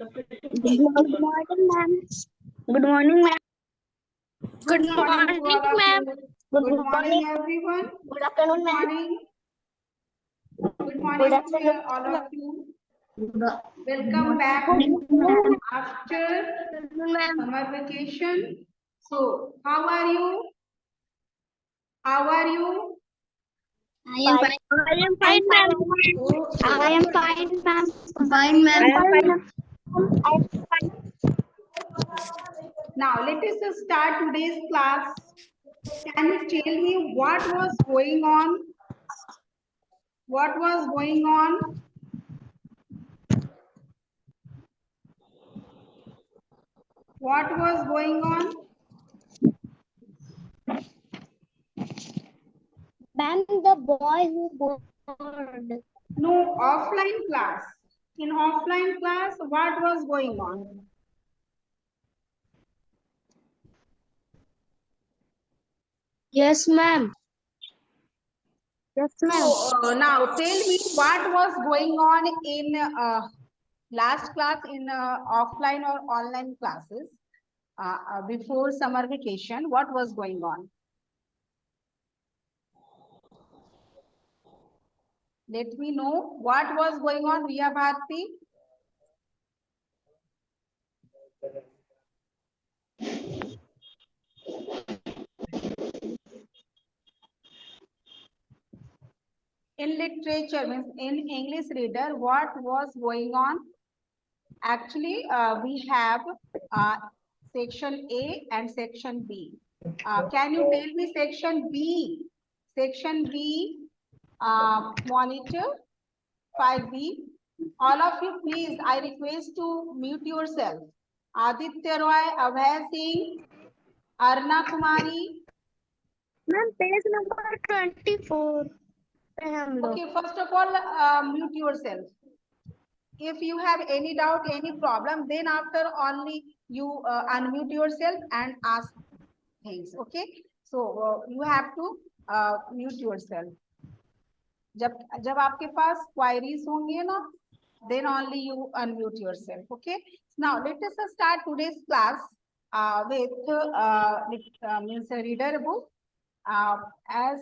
Good morning, ma'am. Good morning, ma'am. Good morning to all of ma'am. you. Good Good morning, morning. everyone. Good afternoon, Good ma'am. morning. Good Good morning to afternoon. all of you. Good Welcome back morning, ma'am. after Good afternoon, ma'am. summer vacation. So, how are you? How are you? I am fine. I am fine, ma'am. I am fine, ma'am. Fine, ma'am. I am fine, ma'am. I am fine. Now, let us start today's class. Can you tell me what was going on? What was going on? What was going on? Ma'am, the boy who bored. No, offline class. In offline class, what was going on? Yes, ma'am. Yes, ma'am. So now tell me what was going on in last class in offline or online classes before summer vacation. What was going on? Let me know what was going on, Riya Bharti. In literature, means in English reader, what was going on? Actually, we have uh, section A and section B. Can you tell me section B? Section B, monitor 5B. All of you, please, I request to mute yourself. Aditya Roy, Abhay Singh, Arna Kumari. Ma'am, page number 24 पे हम लोग. Okay, first of all, mute yourself. If you have any doubt, any problem, then after only you unmute yourself and ask things. Okay, so you have to mute yourself. जब आपके पास queries होंगे ना, then only you unmute yourself. Okay, now let us start today's class with means a reader book as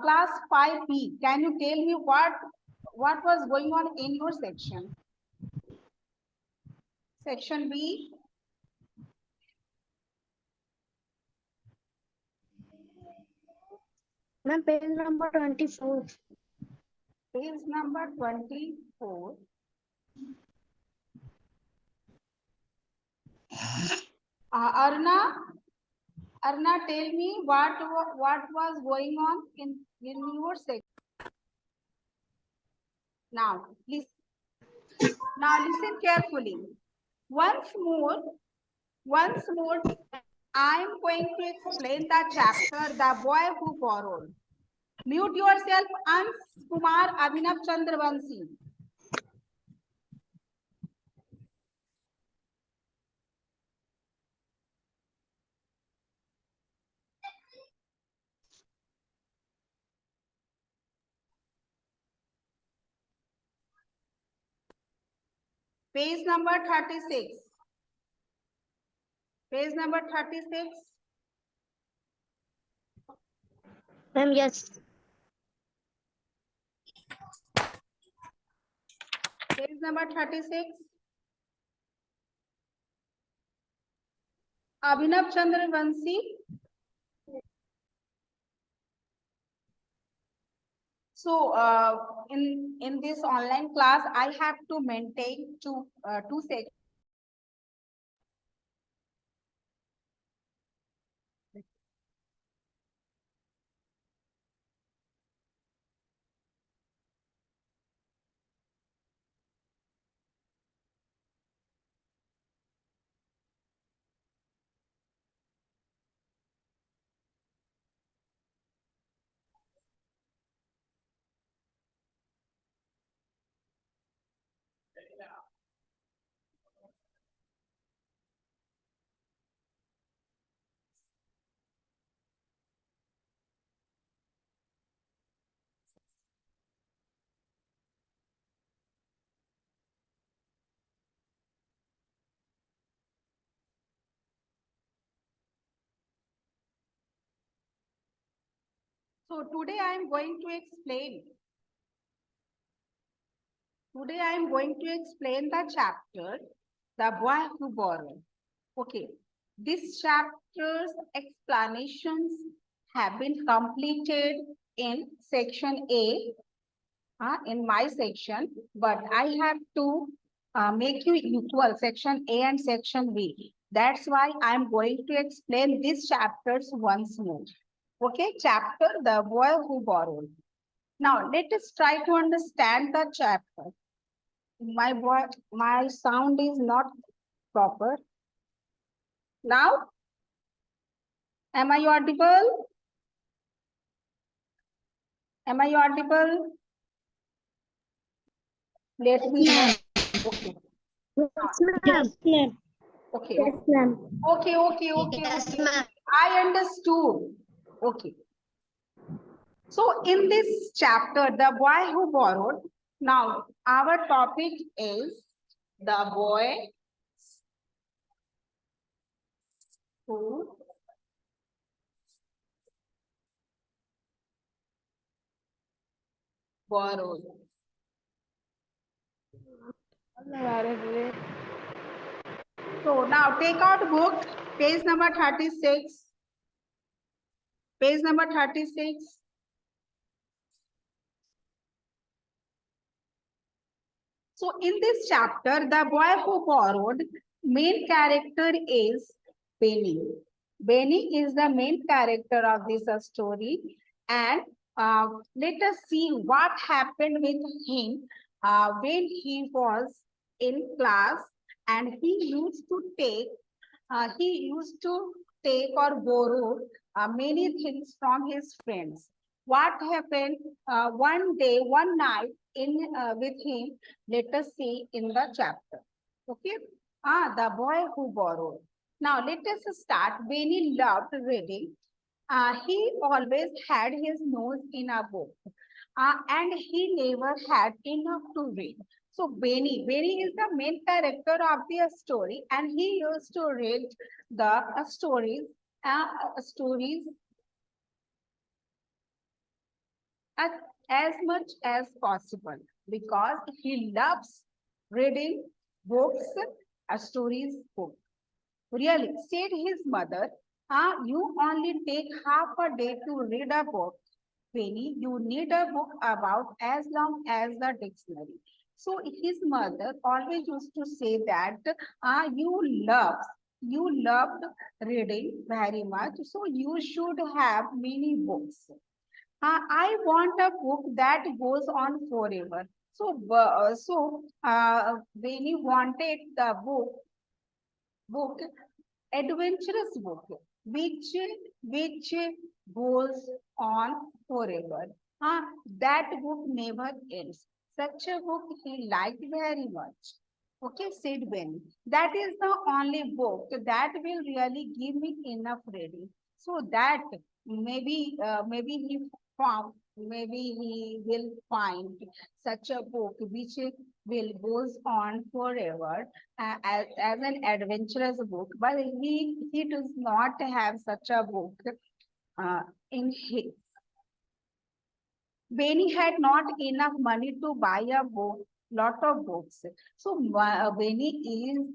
class 5B. Can you tell me what was going on in your section? Section B. Ma'am, page number 24. Page number 24. Arna, tell me what was going on in your section. Now, please. Now listen carefully. Once more, I am going to explain the chapter, The Boy Who Borrowed. Mute yourself, Ans Kumar Abhinav Chandravanshi. Page number 36. Page number 36. Ma'am, yes. Page number 36. Abhinav Chandravanshi. So in this online class, I have to maintain two sections. So today I am going to explain. Today I am going to explain the chapter, The Boy Who Borrowed. Okay, this chapter's explanations have been completed in section A, in my section, but I have to make you equal section A and section B. That's why I'm going to explain these chapters once more. Okay, chapter The Boy Who Borrowed. Now, let us try to understand the chapter. My sound is not proper. Now, am I audible? Am I audible? Let me know. Okay. Yes, ma'am. Okay. Yes, ma'am. Okay. I understood. Okay. So in this chapter, The Boy Who Borrowed, now our topic is the boy who borrowed. So now take out book, page number 36. Page number 36. So in this chapter, The Boy Who Borrowed, main character is Benny. Benny is the main character of this story. And let us see what happened with him when he was in class and he used to take or borrow many things from his friends. What happened one day, one night in with him? Let us see in the chapter. Okay. The boy who borrowed. Now let us start. When he loved reading, he always had his nose in a book, and he never had enough to read. So Benny is the main character of the story, and he used to read the stories as, as much as possible because he loves reading books, stories book. Really, said his mother, you only take half a day to read a book. Penny, you need a book about as long as the dictionary. So his mother always used to say that you loved reading very much, so you should have many books. I want a book that goes on forever. When he wanted the book adventurous book which goes on forever. That book never ends. Such a book he liked very much. Okay, said Ben. That is the only book that will really give me enough reading. So that maybe he found, maybe he will find such a book which will goes on forever as an adventurous book, but he does not have such a book in his. Benny had not enough money to buy a book, lot of books. So Benny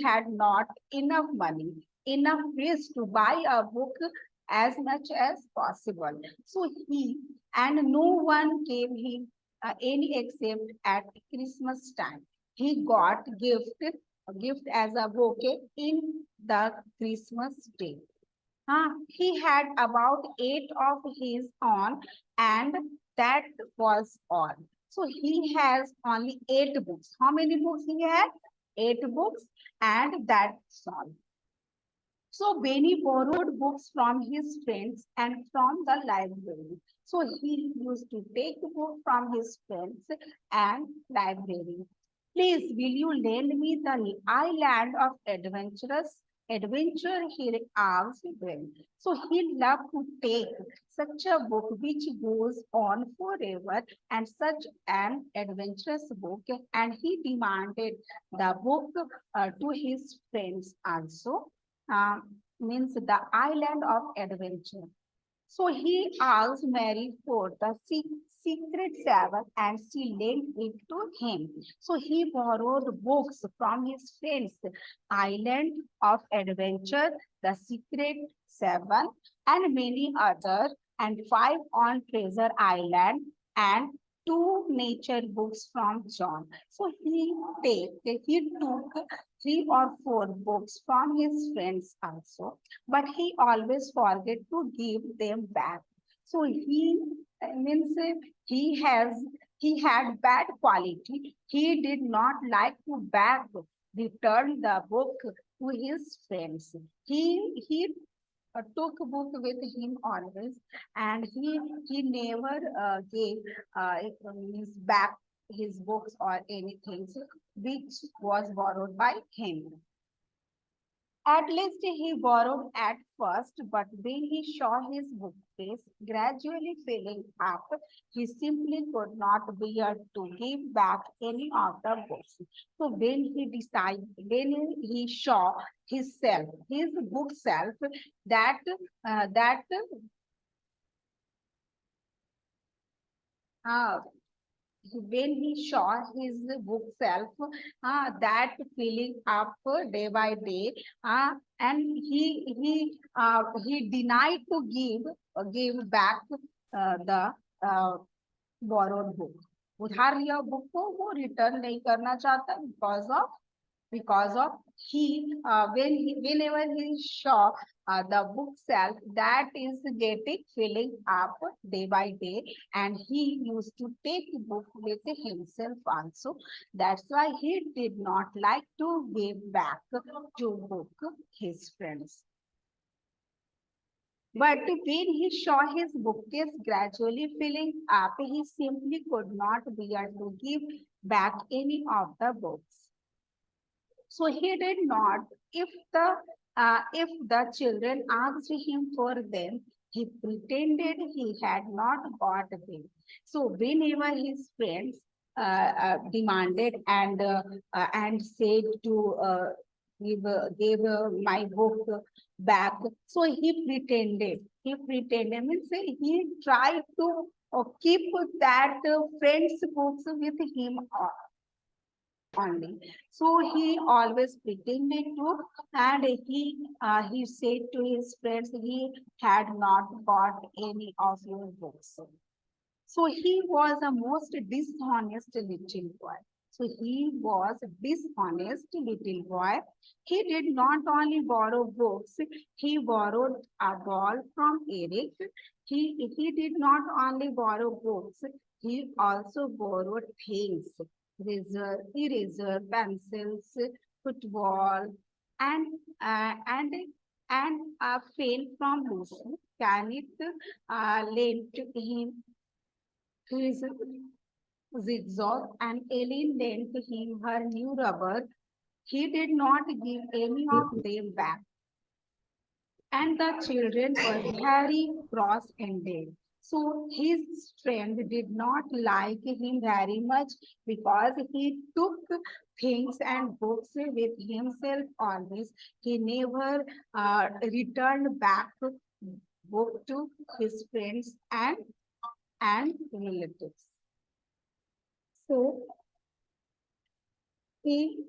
had not enough money, enough ways to buy a book as much as possible. So no one gave him any except at Christmas time. He got a gift as a bouquet in the Christmas day. He had about 8 of his own, and that was all. So he has only 8 books. How many books he had? 8 books, and that's all. So Benny borrowed books from his friends and from the library. So he used to take book from his friends and library. Please, will you lend me the island of adventure? He asked Ben. So he loved to take such a book which goes on forever and such an adventurous book, and he demanded the book to his friends also. Means the island of adventure. So he asked Mary for the secret seven and she lent it to him. So he borrowed books from his friends, Island of Adventure, The Secret Seven, and many other, and five on Treasure Island, and two nature books from John. So he took three or four books from his friends also, but he always forget to give them back. So he means he had bad quality. He did not like to back return the book to his friends. He took book with him always, and he never gave means back his books or anything which was borrowed by him. At least he borrowed at first, but when he saw his bookcase gradually filling up, he simply could not bear to give back any of the books. So when he saw his bookshelf, that uh, when he saw his bookshelf that filling up day by day, and he denied to give back the borrowed book. उधार लिया book को वो return नहीं करना चाहता because of whenever he saw the bookshelf that is getting filling up day by day, and he used to take book with himself also. That's why he did not like to give back to book his friends. But when he saw his bookcase gradually filling up, he simply could not bear to give back any of the books. So he did not. If the children asked him for them, he pretended he had not got them. So whenever his friends demanded and said to give my book back, so he pretended. He pretended means he tried to keep that friend's books with him only. So he always pretended to, and he said to his friends he had not got any of your books. So he was a most dishonest little boy. So he was a dishonest little boy. He did not only borrow books, he borrowed a ball from Eric. He did not only borrow books, he also borrowed things, eraser, pencils, football, and and a pen from Lucy. Can it lend to him his zigzag, and Ellen lent him her new rubber. He did not give any of them back, and the children were very cross-ended. So his friend did not like him very much because he took things and books with himself always. He never returned back book to his friends and relatives. So he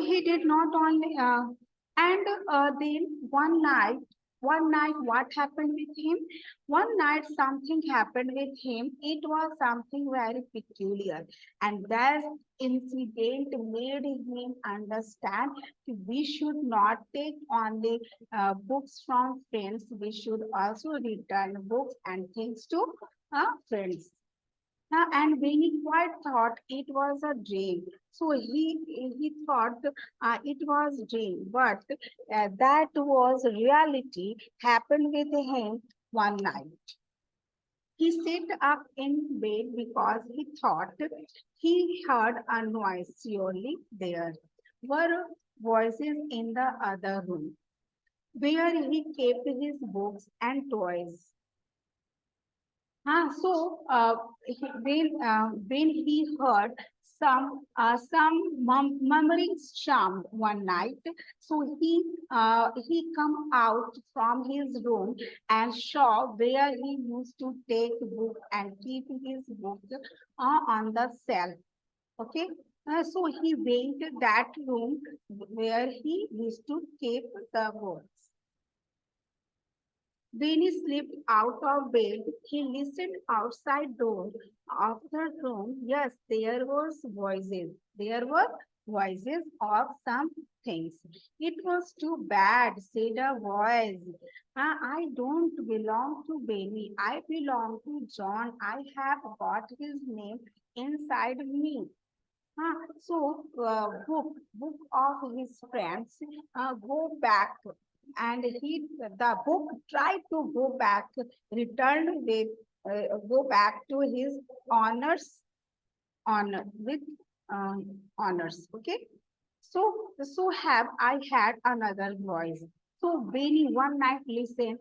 he did not only and then one night what happened with him? One night something happened with him. It was something very peculiar, and that incident made him understand that we should not take only books from friends. We should also return books and things to friends. And when he quite thought it was a dream, so he thought it was dream, but that was reality happened with him one night. He sat up in bed because he thought he heard a noise. Surely there were voices in the other room where he kept his books and toys. So when he heard some memories charmed one night. So he come out from his room and saw where he used to take book and keep his book on the shelf. Okay. So he went to that room where he used to keep the books. When he slipped out of bed, he listened outside door of the room. Yes, there was voices. There were voices of some things. It was too bad, said a voice. I don't belong to Benny. I belong to John. I have got his name inside me. Book of his friends go back, and the book tried to go back, returned with go back to his honors honor with honors. Okay, so have I had another voice. So Benny one night listen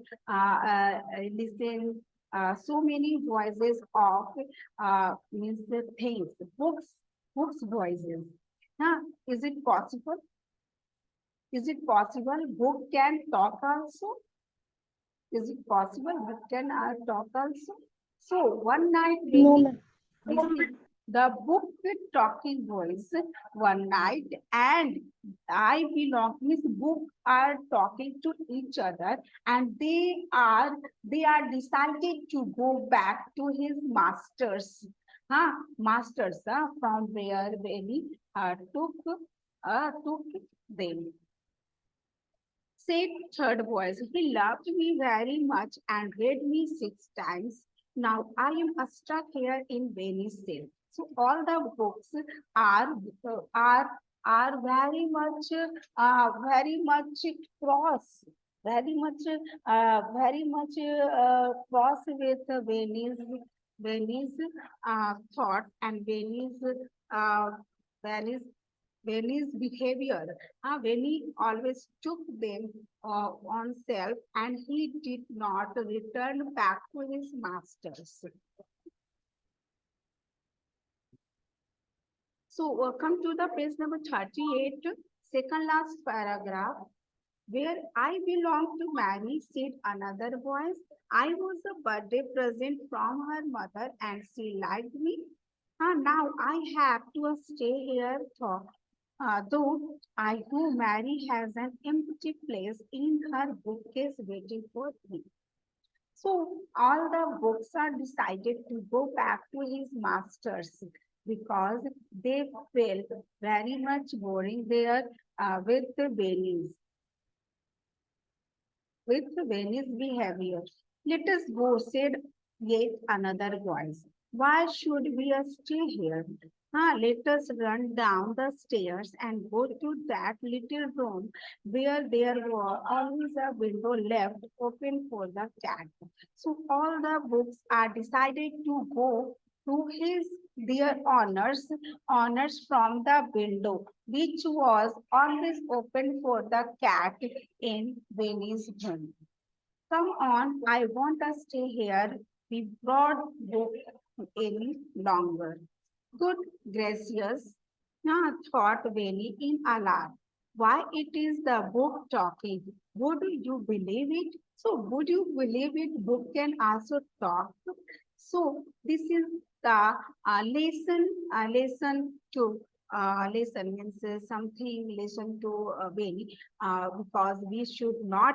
so many voices of means the things, books voices. Huh? Is it possible? Is it possible book can talk also? Is it possible book can talk also? So one night No, Benny ma'am. listened the book with talking voice one night, and I belong, his book are talking to each other, and they are decided to go back to his masters. Masters from where Benny took them. Said third voice, he loved me very much and read me 6 times. Now I am stuck here in Venice. So all the books are are very much cross, very much cross with Venice thought and uh, Venice Venice behavior. Veni always took them on self, and he did not return back to his masters. So come to the page number 38, second last paragraph. Where I belong to Mary, said another voice. I was a birthday present from her mother and she liked me. Now I have to stay here though I know Mary has an empty place in her bookcase waiting for me. So all the books are decided to go back to his masters because they felt very much boring there with the Venice behavior. Let us go, said yet another voice. Why should we stay here? Let us run down the stairs and go to that little room where there was always a window left open for the cat. So all the books are decided to go to his their honors from the window, which was always open for the cat in Venice journey. Come on, I want to stay here. We brought book any longer. Good gracious, thought Veni in alarm. Why it is the book talking? Would you believe it? So would you believe it? Book can also talk. So this is the lesson to lesson means something lesson to Veni because we should not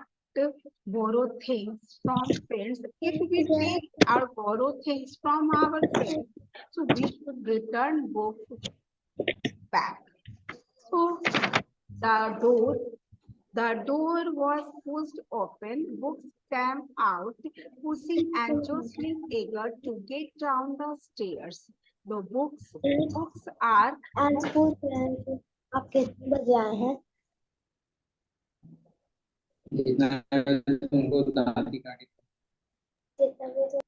borrow things from friends. If we take or borrow things from our friends, so we should return book back. So the door, the door was pushed open, books came out, pushing and jostling eager to get down the stairs. The books are आज books पूछ रहे हैं कि आप कितने बजे आए हैं? तुमको दादी काटी कितने बजे?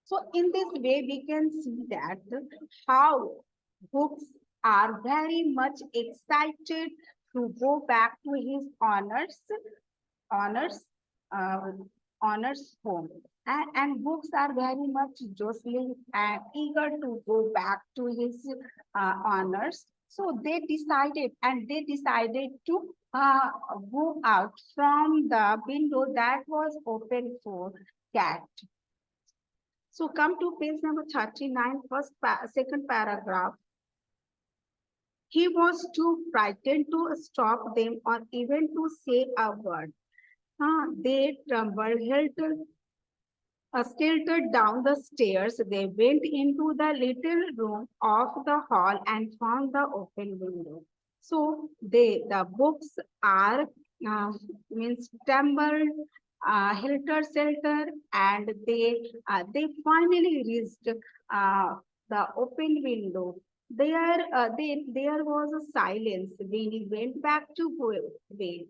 So in this way, we can see that how books are very much excited to go back to his honors. owner's home. And books are very much jostling and eager to go back to his owners. So they decided to go out from the window that was open for cat. So come to page number 39, second paragraph. He was too frightened to stop them or even to say a word. They trembled, stilted down the stairs. They went into the little room of the hall and found the open window. So the books are means tumbled, helter skelter, and they finally reached the open window. There was a silence when he went back to bed.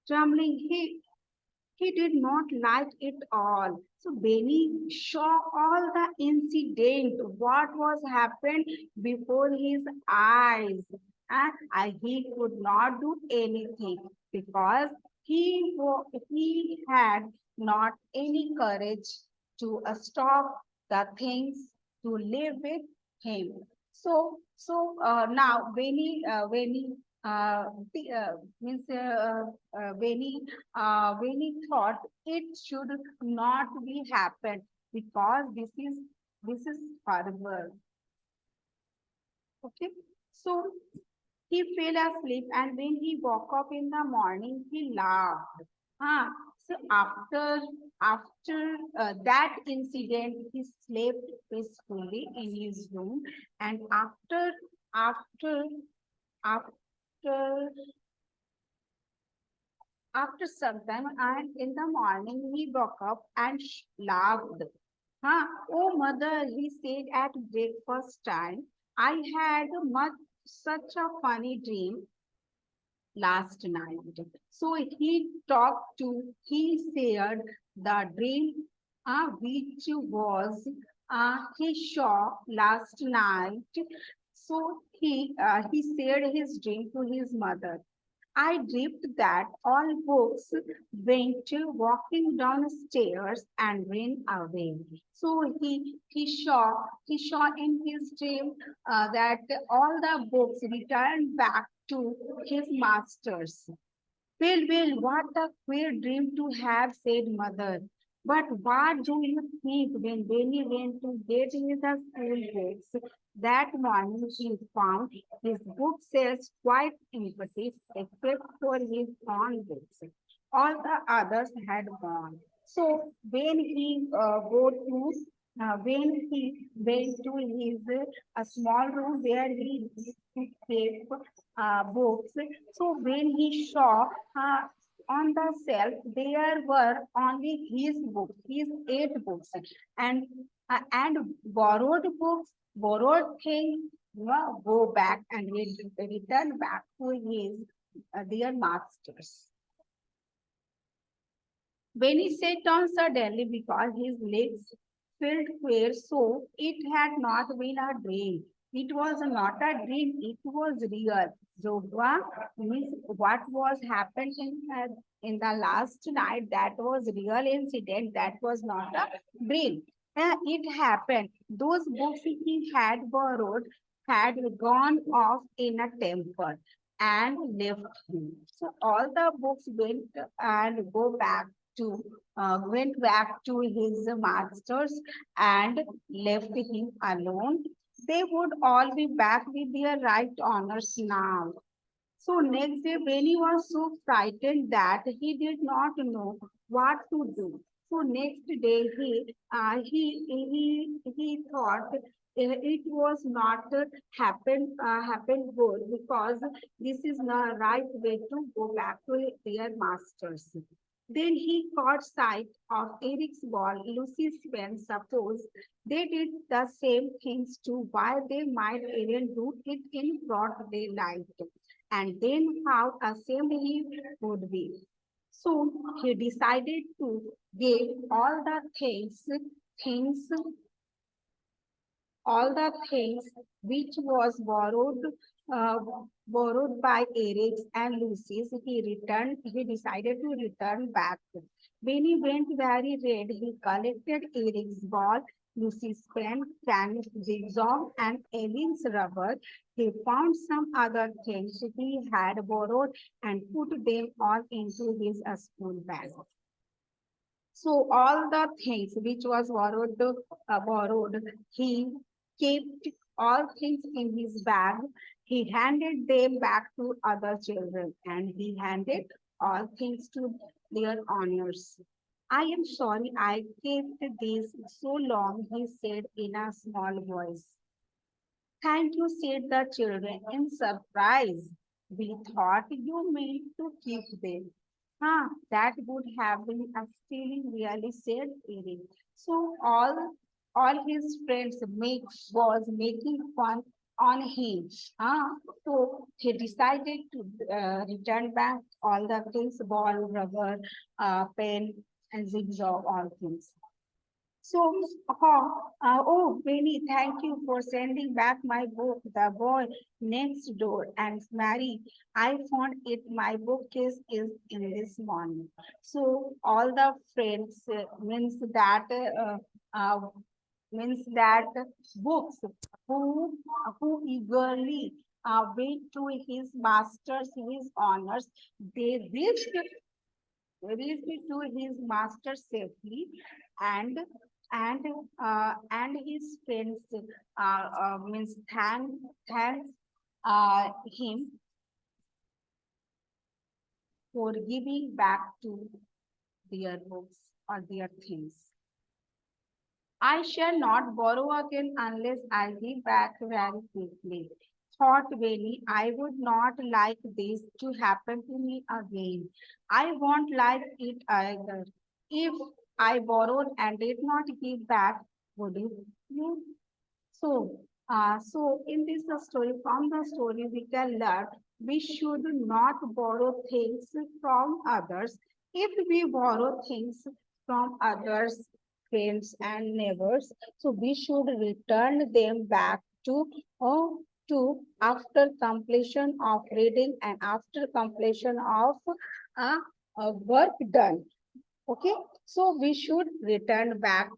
Trembling, he did not like it all. So Benny saw all the incident, what was happened before his eyes. And he could not do anything because he had not any courage to stop the things to live with him. Now the, means when he thought it should not be happened because this is horrible. Okay, so he fell asleep, and when he woke up in the morning, he laughed. So after that incident, he slept peacefully in his room, and after after after some time, and in the morning, he woke up and laughed. Oh, mother, he said at breakfast time, I had such a funny dream last night. So he shared the dream which was he saw last night. So he shared his dream to his mother. I dreamed that all books went walking downstairs and ran away. So he saw in his dream that all the books returned back to his masters. Well, what a queer dream to have, said mother. But what do you think when Benny went to get his school books? That morning he found his bookshelves quite empty except for his own books. All the others had gone. So when he went to his a small room where he used to keep books. So when he saw on the shelf, there were only his books, his 8 books, and borrowed books, borrowed things, go back and return back to his their masters. When he sat down suddenly because his legs felt queer, so it had not been a dream. It was not a dream, it was real. Jogwa means what was happened in the last night, that was real incident, that was not a dream. It happened. Those books he had borrowed had gone off in a temper and left him. So all the books went back to his masters and left him alone. They would all be back with their right honors now. So next day, Benny was so frightened that he did not know what to do. So next day, he thought it was not happened good because this is not right way to go back to their masters. Then he caught sight of Eric's ball, Lucy's pen. Suppose they did the same things too, why they might even do it in broad daylight, and then how ashamed he would be. So he decided to give things, all the things which was borrowed uh, borrowed by Eric's and Lucy's, he decided to return back. When he went very red, he collected Eric's ball, Lucy's pen, Tan's jigsaw, and Ellen's rubber. He found some other things he had borrowed and put them all into his school bag. So all the things which was borrowed, he kept all things in his bag. He handed them back to other children, and he handed all things to their owners. I am sorry I kept this so long, he said in a small voice. Thank you, said the children in surprise. We thought you meant to keep them. That would have been a stealing, really, said Eric. So all his friends was making fun on him. So he decided to return back all the things, ball, rubber, pen, and zigzag, all things. So, oh, Benny, thank you for sending back my book, The Boy Next Door. And Mary, I found it, my bookcase is in this morning. So, all the friends uh, means that books who eagerly wait to his masters, his honors, they reached to his master safely, and and his friends means thanks him for giving back to their books or their things. I shall not borrow again unless I give back very quickly. Thought Benny, I would not like this to happen to me again. I won't like it either. If I borrowed and did not give back, would you? So in this story, from the story, we can learn we should not borrow things from others. If we borrow things from others, friends and neighbors, so we should return them back uh, to after completion of reading and after completion of uh, work done. Okay, so we should return back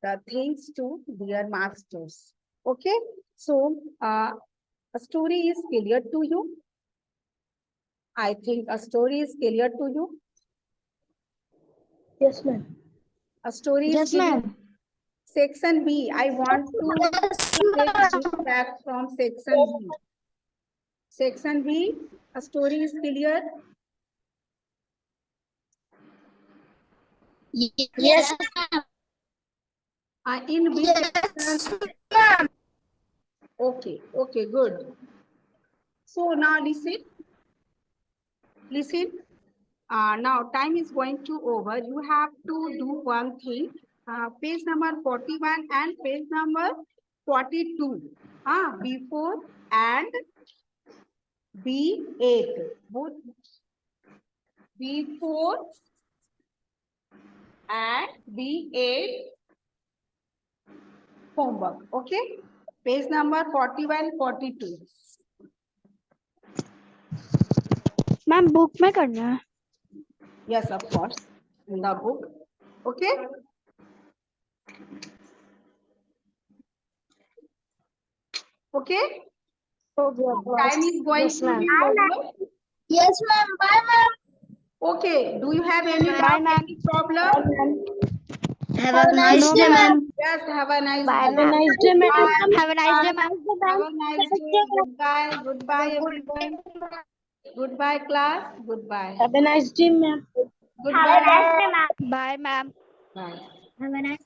the things to their masters. Okay, so a story is clear to you. I think a story is clear to you. Yes, ma'am. A story is Yes, clear. ma'am. Section B. I want to take this back from section B. Section B. A story is clear. Yes, In B section. ma'am. Okay, good. So now listen. Now time is going to over. You have to do one thing. Page number 41 and page number 42. Before and B8. Both B4 and B8 homework. Okay. Page number 41, 42. Ma'am book में करना है. Yes, of course. In the book. Okay. Okay. Time is going Yes, to ma'am. be over. Yes, ma'am. Bye, ma'am. Okay. Do you have any doubt, any problem? Have a nice day, ma'am. Yes, have a nice Bye, day. ma'am. Have a nice day, ma'am. Have a nice day, Have Goodbye. Goodbye, everyone. Goodbye, class. Goodbye. a nice day, ma'am. Goodbye. Bye, ma'am. Bye. Have a nice